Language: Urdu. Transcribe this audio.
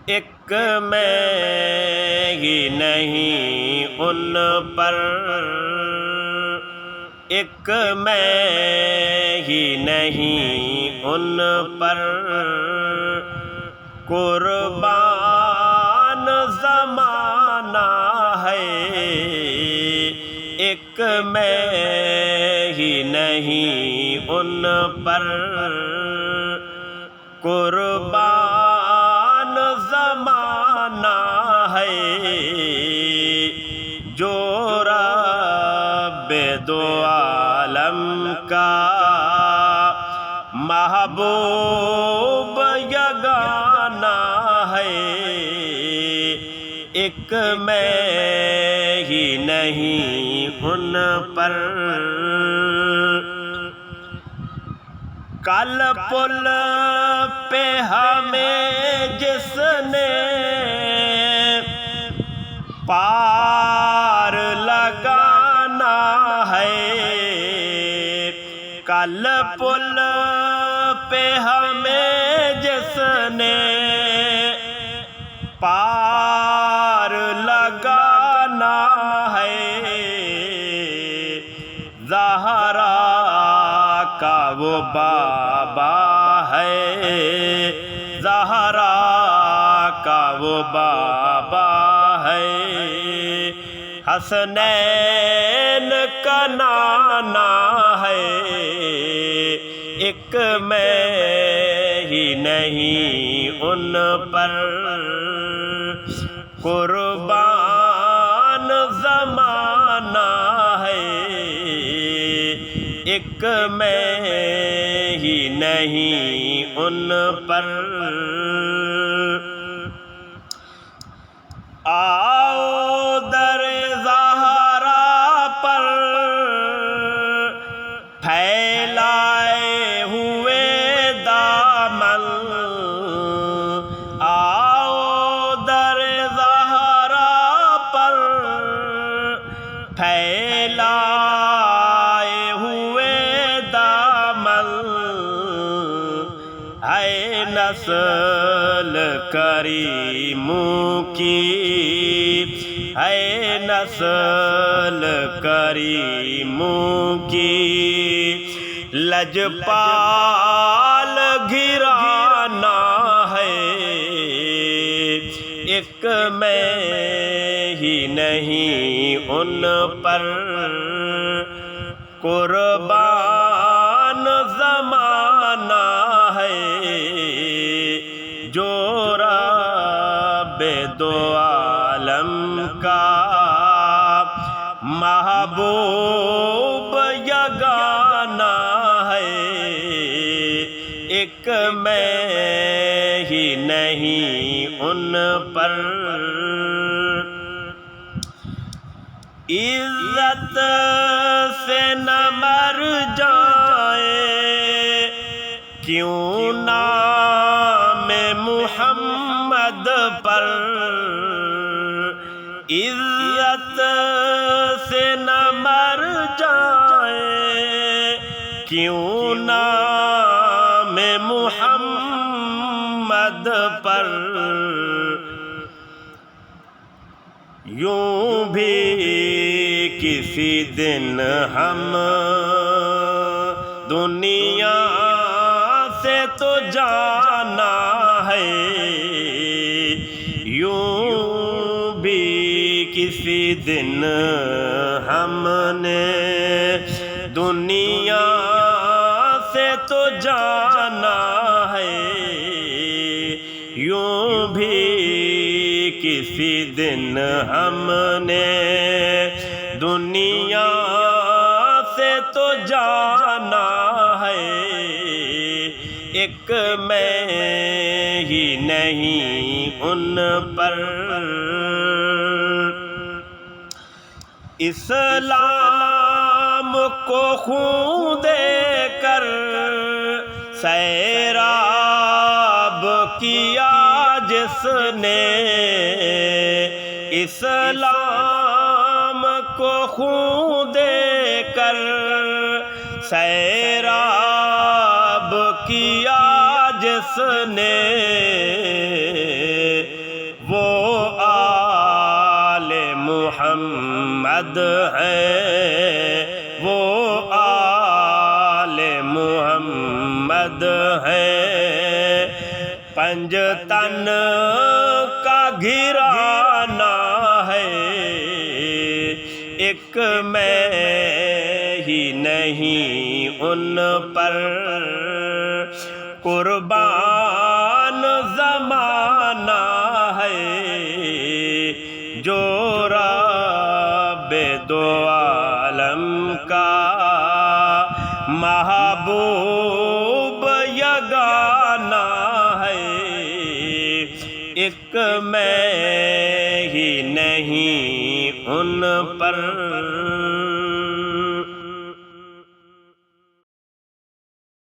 ایک میں ہی نہیں ان پر، ایک میں ہی نہیں ان پر، قربان زمانہ ہے۔ ایک میں ہی نہیں ان پر، قربان زمانہ ہے۔ جو رب دو عالم کا محبوب یگانہ ہے، ایک میں ہی نہیں ان پر۔ کل پل پہ ہمیں جس نے پار لگانا ہے، کل پل پہ ہمیں جس نے پار لگانا ہے، زہرا کا وہ بابا ہے، زہرا کا وہ بابا ہے، حسنین کا نانا ہے، ایک میں ہی نہیں ان پر، قربان زمانہ ہے، ایک میں ہی نہیں ان پر۔ آؤ در زہرا پر پھیلائے ہوئے دامن، آؤ در زہرا پر پھیلائے ہوئے دامن، ہے نسل کریموں کی، ہے نسل کریموں کی، لجپال گھرانا ہے، ایک میں ہی نہیں ان پر، قربان زمانہ ہے۔ جو رب دو عالم کا محبوب یگانہ ہے، ایک میں ہی نہیں ان پر۔ عزت سے نہ مر جائے کیوں نام محمد پر، عزت سے نہ مر جائے کیوں نام محمد پر، یوں بھی کسی دن ہم دنیا سے تو جانا ہے، یوں بھی کسی دن ہم نے دنیا سے تو جانا ہے، یوں بھی کسی دن ہم نے دنیا سے تو جانا ہے، ایک میں ہی نہیں ان پر۔ اسلام کو خون دے کر سیراب کیا جس نے، اسلام کو خون دے کر سیراب کیا جس نے، محمد ہیں، وہ آل محمد ہیں، پنج تن کا گھرانا ہے، ایک میں ہی نہیں ان پر قربان زمانہ ہے، جو رب دو عالم کا محبوب یگانہ ہے، ایک میں ہی نہیں ان پر